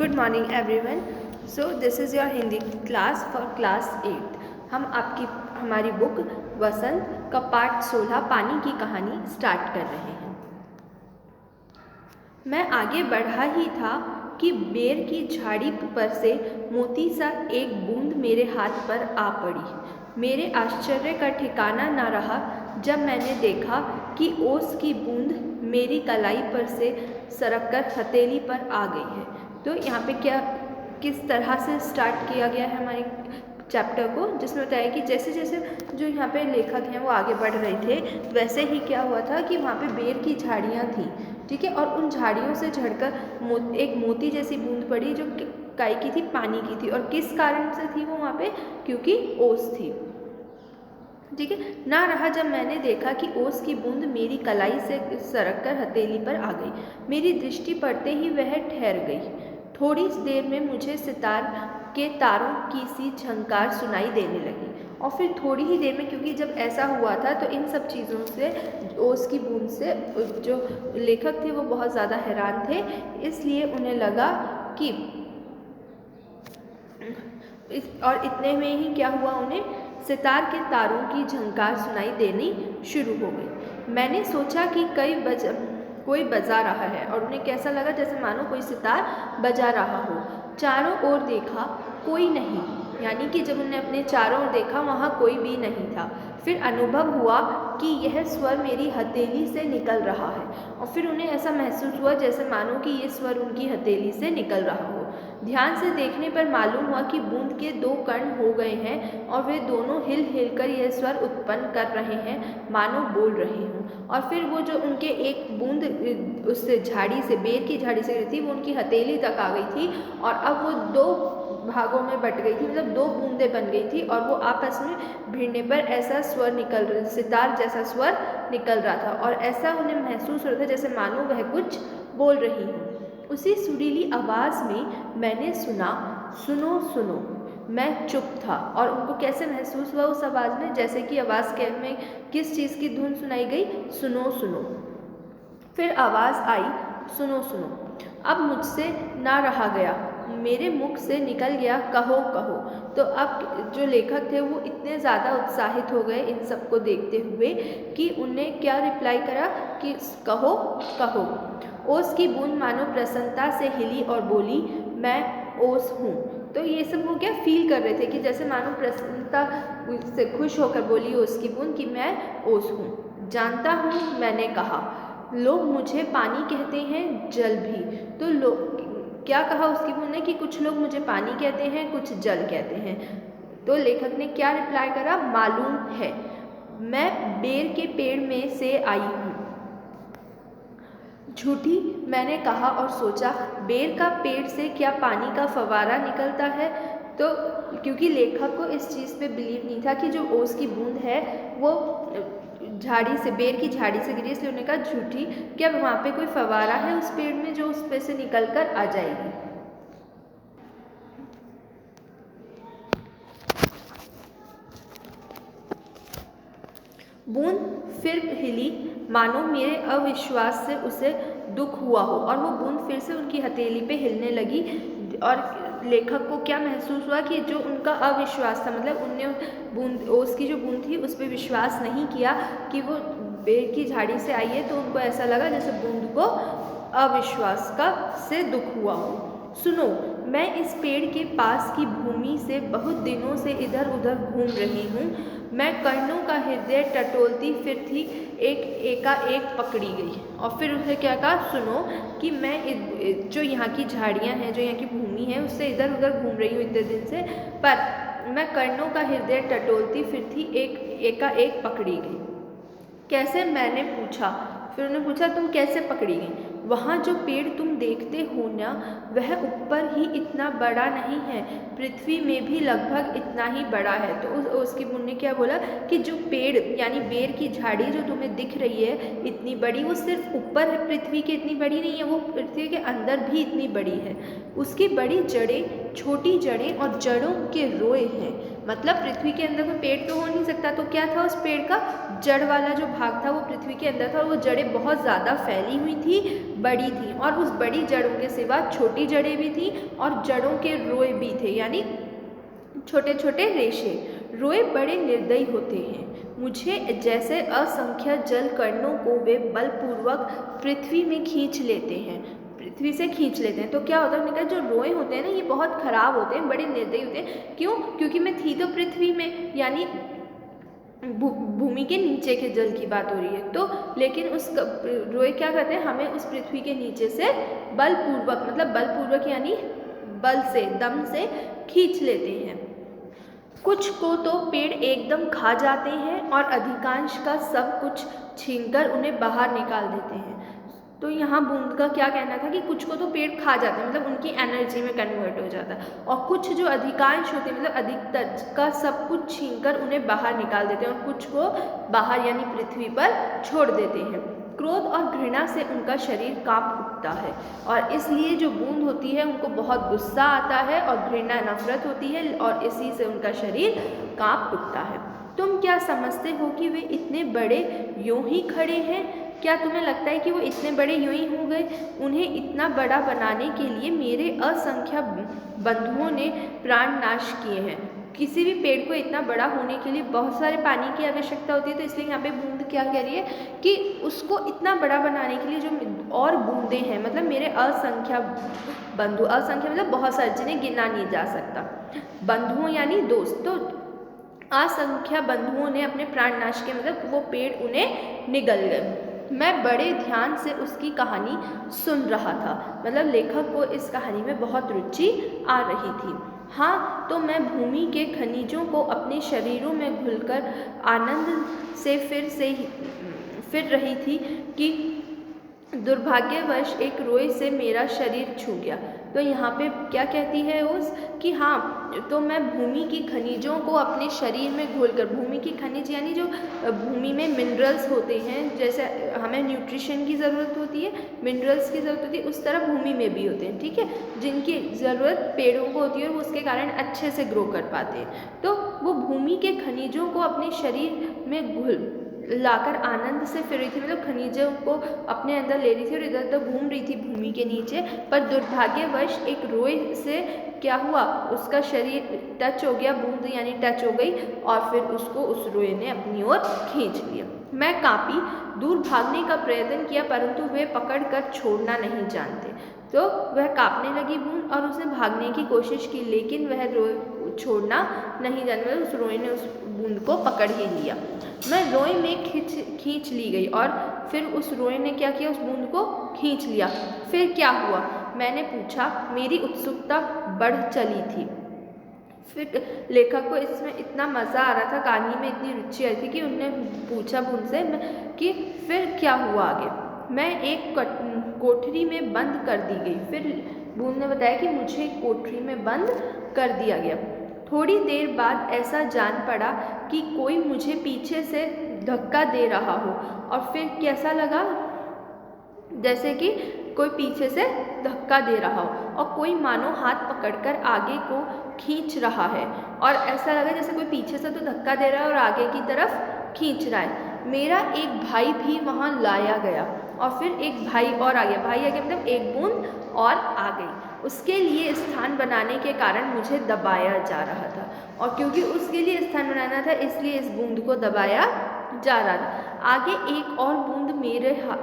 Good morning everyone. So this is your Hindi class for class 8। हम हमारी book वसंत का पाठ 16 पानी की कहानी स्टार्ट कर रहे हैं। मैं आगे बढ़ा ही था कि बेर की झाड़ी पर से मोती सा एक बूंद मेरे हाथ पर आ पड़ी। मेरे आश्चर्य का ठिकाना न रहा जब मैंने देखा कि ओस की बूंद मेरी कलाई पर से सरककर हथेली पर आ गई है। तो यहाँ पे किस तरह से स्टार्ट किया गया है हमारे चैप्टर को, जिसमें बताया कि जैसे जैसे जो यहाँ पे लेखक हैं वो आगे बढ़ रहे थे, वैसे ही क्या हुआ था कि वहाँ पे बेर की झाड़ियाँ थी, ठीक है, और उन झाड़ियों से झड़कर एक मोती जैसी बूंद पड़ी जो काय की थी, पानी की थी। और किस कारण से थी वो वहाँ पे? क्योंकि ओस थी, ठीक है ना। रहा जब मैंने देखा कि ओस की बूंद मेरी कलाई से सरककर हथेली पर आ गई। मेरी दृष्टि पड़ते ही वह ठहर गई। थोड़ी देर में मुझे सितार के तारों की सी झंकार सुनाई देने लगी, और फिर थोड़ी ही देर में, क्योंकि जब ऐसा हुआ था तो इन सब चीज़ों से, ओस की बूंद से, जो लेखक थे वो बहुत ज़्यादा हैरान थे। इसलिए उन्हें लगा कि और इतने में ही क्या हुआ, उन्हें सितार के तारों की झंकार सुनाई देनी शुरू हो गई। मैंने सोचा कि कोई बजा रहा है, और उन्हें कैसा लगा जैसे मानो कोई सितार बजा रहा हो। चारों ओर देखा, कोई नहीं, यानी कि जब उन्हें अपने चारों ओर देखा वहाँ कोई भी नहीं था। फिर अनुभव हुआ कि यह स्वर मेरी हथेली से निकल रहा है, और फिर उन्हें ऐसा महसूस हुआ जैसे मानो कि ये स्वर उनकी हथेली से निकल रहा हो। ध्यान से देखने पर मालूम हुआ कि बूंद के 2 कण हो गए हैं, और वे दोनों हिल हिल कर यह स्वर उत्पन्न कर रहे हैं, मानो बोल रहे हों। और फिर वो जो उनके एक बूंद उससे झाड़ी से, बेर की झाड़ी से गिरी थी, वो उनकी हथेली तक आ गई थी, और अब वो 2 भागों में बट गई थी, मतलब 2 बूंदें बन गई थी, और वो आपस में भिड़ने पर ऐसा स्वर निकल रहा, सितार जैसा स्वर निकल रहा था, और ऐसा उन्हें महसूस हो रहा था जैसे मानो वह कुछ बोल रही हो। उसी सुरीली आवाज़ में मैंने सुना, सुनो सुनो। मैं चुप था, और उनको कैसे महसूस हुआ उस आवाज़ में, जैसे कि आवाज़ में किस चीज़ की धुन सुनाई गई, सुनो सुनो। फिर आवाज़ आई, सुनो सुनो। अब मुझसे ना रहा गया, मेरे मुख से निकल गया, कहो कहो। तो अब जो लेखक थे वो इतने ज़्यादा उत्साहित हो गए इन सब को देखते हुए कि उन्हें क्या रिप्लाई करा कि कहो कहो। ओस की बूंद मानो प्रसन्नता से हिली और बोली, मैं ओस हूँ। तो ये सब वो क्या फील कर रहे थे कि जैसे मानो प्रसन्नता से खुश होकर बोली ओस की बूंद कि मैं ओस हूँ। जानता हूँ, मैंने कहा, लोग मुझे पानी कहते हैं, जल भी। तो लोग क्या कहा उसकी बूंद ने कि कुछ लोग मुझे पानी कहते हैं, कुछ जल कहते हैं। तो लेखक ने क्या रिप्लाई करा, मालूम है, मैं बेर के पेड़ में से आई हूँ। झूठी, मैंने कहा और सोचा, बेर का पेड़ से क्या पानी का फवारा निकलता है? तो क्योंकि लेखक को इस चीज़ पे बिलीव नहीं था कि जो ओस की बूंद है वो झाड़ी से, बेर की झाड़ी से गिरी, इसलिए उन्होंने कहा झूठी, क्या वहाँ पे कोई फवारा है उस पेड़ में जो उस पे से निकल कर आ जाएगी? बूंद फिर हिली, मानो मेरे अविश्वास से उसे दुख हुआ हो, और वो बूंद फिर से उनकी हथेली पे हिलने लगी। और लेखक को क्या महसूस हुआ कि जो उनका अविश्वास था, मतलब उनने बूंद, ओस की जो बूंद थी उस पर विश्वास नहीं किया कि वो बेर की झाड़ी से आई है, तो उनको ऐसा लगा जैसे बूंद को अविश्वास का से दुख हुआ हो। सुनो, मैं इस पेड़ के पास की भूमि से बहुत दिनों से इधर उधर घूम रही हूँ। मैं कर्णों का हृदय टटोलती फिर थी, एकाएक पकड़ी गई। और फिर उसे क्या कहा, सुनो कि मैं जो यहाँ की झाड़ियाँ हैं, जो यहाँ की भूमि है, उससे इधर उधर घूम रही हूँ इतने दिन से, पर मैं कर्णों का हृदय टटोलती फिर थी, एकाएक पकड़ी गई। कैसे? मैंने पूछा। फिर उन्होंने पूछा, तुम कैसे पकड़ी गई? वहाँ जो पेड़ तुम देखते हो ना, वह ऊपर ही इतना बड़ा नहीं है, पृथ्वी में भी लगभग इतना ही बड़ा है। तो उसकी बूंद ने क्या बोला कि जो पेड़ यानी बेर की झाड़ी जो तुम्हें दिख रही है इतनी बड़ी, वो सिर्फ ऊपर है, पृथ्वी के इतनी बड़ी नहीं है, वो पृथ्वी के अंदर भी इतनी बड़ी है। उसकी बड़ी जड़ें, छोटी जड़ें और जड़ों के रोए हैं। मतलब पृथ्वी के अंदर कोई पेड़ तो हो नहीं सकता, तो क्या था उस पेड़ का जड़ वाला जो भाग था वो पृथ्वी के अंदर था और वो जड़ें बहुत ज़्यादा फैली हुई थी, बड़ी थी, और उस बड़ी जड़ों के सिवा छोटी जड़ें भी थी और जड़ों के रोए भी थे, यानी छोटे छोटे रेशे। रोए बड़े निर्दयी होते हैं, मुझे जैसे असंख्य जल कणों को वे बलपूर्वक पृथ्वी में खींच लेते हैं, पृथ्वी से खींच लेते हैं। तो क्या होता है, उन्होंने कहा जो रोए होते हैं ना ये बहुत खराब होते हैं, बड़े निर्दयी होते हैं। क्यों? क्योंकि मैं थी तो पृथ्वी में, यानी भूमि के नीचे के जल की बात हो रही है। तो लेकिन उस रोए क्या करते हैं, हमें उस पृथ्वी के नीचे से बलपूर्वक, मतलब बलपूर्वक यानी बल से, दम से खींच लेते हैं। कुछ को तो पेड़ एकदम खा जाते हैं और अधिकांश का सब कुछ छीनकर उन्हें बाहर निकाल देते हैं। तो यहाँ बूंद का क्या कहना था कि कुछ को तो पेड़ खा जाते हैं, मतलब उनकी एनर्जी में कन्वर्ट हो जाता है, और कुछ जो अधिकांश होते हैं मतलब अधिकतर का सब कुछ छीनकर उन्हें बाहर निकाल देते हैं और कुछ को बाहर यानी पृथ्वी पर छोड़ देते हैं। क्रोध और घृणा से उनका शरीर कांप उठता है, और इसलिए जो बूंद होती है उनको बहुत गुस्सा आता है और घृणा नफरत होती है, और इसी से उनका शरीर कांप उठता है। तुम क्या समझते हो कि वे इतने बड़े यूं ही खड़े हैं? क्या तुम्हें लगता है कि वो इतने बड़े यूं ही हो गए? उन्हें इतना बड़ा बनाने के लिए मेरे असंख्य बंधुओं ने प्राण नाश किए हैं। किसी भी पेड़ को इतना बड़ा होने के लिए बहुत सारे पानी की आवश्यकता होती है, तो इसलिए यहाँ पे बूंद क्या कह रही है कि उसको इतना बड़ा बनाने के लिए जो और बूंदें हैं, मतलब मेरे असंख्य बंधु, असंख्य मतलब बहुत सारे जिन्हें गिना नहीं जा सकता, बंधुओं यानी दोस्त, तो असंख्य बंधुओं ने अपने प्राण नाश किए, मतलब वो पेड़ उन्हें निगल गए। मैं बड़े ध्यान से उसकी कहानी सुन रहा था, मतलब लेखक को इस कहानी में बहुत रुचि आ रही थी। हाँ, तो मैं भूमि के खनिजों को अपने शरीरों में घुलकर आनंद से फिर रही थी कि दुर्भाग्यवश एक रोए से मेरा शरीर छू गया। तो यहाँ पे क्या कहती है उस कि हाँ, तो मैं भूमि की खनिजों को अपने शरीर में घोलकर, भूमि की खनिज यानी जो भूमि में मिनरल्स होते हैं, जैसे हमें न्यूट्रिशन की ज़रूरत होती है, मिनरल्स की ज़रूरत होती है, उस तरह भूमि में भी होते हैं, ठीक है, जिनकी ज़रूरत पेड़ों को होती है और उसके कारण अच्छे से ग्रो कर पाते हैं। तो वो भूमि के खनिजों को अपने शरीर में घुल लाकर आनंद से फिर रही थी, मतलब खनिजों को अपने अंदर ले रही थी और इधर उधर घूम रही थी भूमि के नीचे, पर दुर्भाग्यवश एक रोए से क्या हुआ, उसका शरीर टच हो गया, बूंद यानी टच हो गई, और फिर उसको उस रोए ने अपनी ओर खींच लिया। मैं कांपी, दूर भागने का प्रयत्न किया, परंतु वे पकड़कर छोड़ना नहीं जानते। तो वह कांपने लगी बूंद और उसने भागने की कोशिश की, लेकिन वह रोए छोड़ना नहीं जानते, उस रोए ने उस बूंद को पकड़ ही लिया। मैं रोए में खींच ली गई और फिर उस रोए ने क्या किया, उस बूंद को खींच लिया। फिर क्या हुआ, मैंने पूछा। मेरी उत्सुकता बढ़ चली थी। फिर लेखक को इसमें इतना मज़ा आ रहा था, कहानी में इतनी रुचि आई थी कि उन्होंने पूछा बूंद से कि फिर क्या हुआ आगे। मैं एक कोठरी में बंद कर दी गई। फिर बूंद ने बताया कि मुझे एक कोठरी में बंद कर दिया गया। थोड़ी देर बाद ऐसा जान पड़ा कि कोई मुझे पीछे से धक्का दे रहा हो, और फिर कैसा लगा, जैसे कि कोई पीछे से धक्का दे रहा हो और कोई मानो हाथ पकड़कर आगे को खींच रहा है, और ऐसा लगा जैसे कोई पीछे से तो धक्का दे रहा है और आगे की तरफ खींच रहा है। मेरा एक भाई भी वहाँ लाया गया, और फिर एक भाई और आ गया, भाई आ गया मतलब एक बूंद और आ गई। उसके लिए स्थान बनाने के कारण मुझे दबाया जा रहा था, और क्योंकि उसके लिए स्थान बनाना था इसलिए इस बूंद को दबाया जा रहा था। आगे एक और बूंद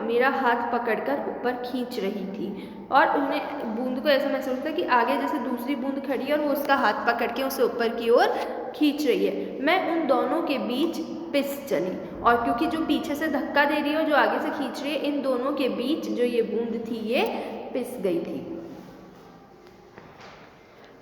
मेरा हाथ पकड़कर ऊपर खींच रही थी, और उन्हें बूंद को ऐसा महसूस था कि आगे जैसे दूसरी बूंद खड़ी है और वो उसका हाथ पकड़ के उसे ऊपर की ओर खींच रही है। मैं उन दोनों के बीच पिस चली, और क्योंकि जो पीछे से धक्का दे रही है और जो आगे से खींच रही है, इन दोनों के बीच जो ये बूंद थी ये पिस गई थी।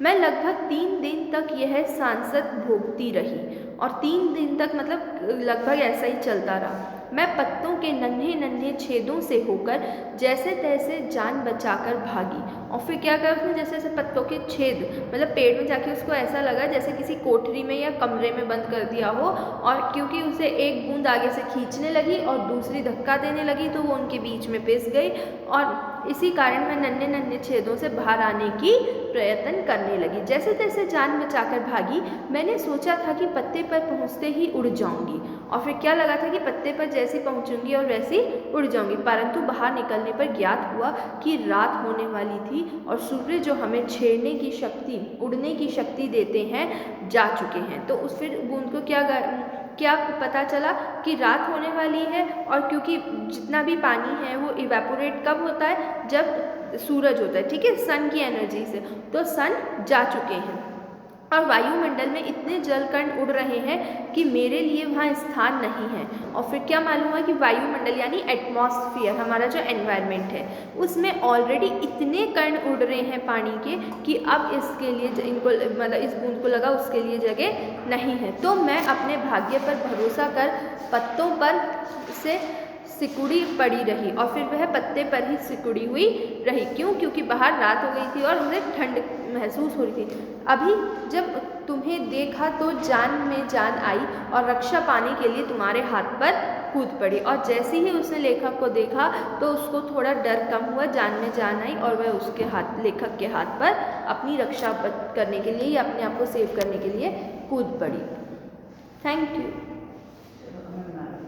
मैं लगभग 3 दिन तक यह सांसत भोगती रही, और 3 दिन तक मतलब लगभग ऐसा ही चलता रहा। मैं पत्तों के नन्हे नन्हे छेदों से होकर जैसे तैसे जान बचाकर भागी। और फिर क्या करा उसने, जैसे जैसे पत्तों के छेद, मतलब पेड़ में जाके उसको ऐसा लगा जैसे किसी कोठरी में या कमरे में बंद कर दिया हो, और क्योंकि उसे एक बूंद आगे से खींचने लगी और दूसरी धक्का देने लगी तो वो उनके बीच में पिस गई, और इसी कारण मैं नन्हे नन्हे छेदों से बाहर आने की प्रयत्न करने लगी। जैसे तैसे जान बचाकर भागी। मैंने सोचा था कि पत्ते पर पहुंचते ही उड़ जाऊंगी, और फिर क्या लगा था कि पत्ते पर जैसे पहुंचूंगी और वैसे उड़ जाऊंगी, परंतु बाहर निकलने पर ज्ञात हुआ कि रात होने वाली थी और सूर्य जो हमें छेड़ने की शक्ति, उड़ने की शक्ति देते हैं, जा चुके हैं। तो उस फिर बूंद को क्या पता चला कि रात होने वाली है, और क्योंकि जितना भी पानी है वो इवेपोरेट कब होता है, जब सूरज होता है, ठीक है, सन की एनर्जी से, तो सन जा चुके हैं और वायुमंडल में इतने जल कण उड़ रहे हैं कि मेरे लिए वहाँ स्थान नहीं है। और फिर क्या मालूम हुआ कि वायुमंडल यानी एटमॉस्फेयर, हमारा जो एनवायरनमेंट है, उसमें ऑलरेडी इतने कण उड़ रहे हैं पानी के कि अब इसके लिए इनको, मतलब इस बूंद को लगा उसके लिए जगह नहीं है। तो मैं अपने भाग्य पर भरोसा कर पत्तों पर से सिकुड़ी पड़ी रही, और फिर वह पत्ते पर ही सिकुड़ी हुई रही। क्यों? क्योंकि बाहर रात हो गई थी और मुझे ठंड महसूस हो रही थी। अभी जब तुम्हें देखा तो जान में जान आई और रक्षा पाने के लिए तुम्हारे हाथ पर कूद पड़ी। और जैसे ही उसने लेखक को देखा तो उसको थोड़ा डर कम हुआ, जान में जान आई, और वह उसके हाथ, लेखक के हाथ पर अपनी रक्षा करने के लिए या अपने आप को सेव करने के लिए कूद पड़ी। Thank you.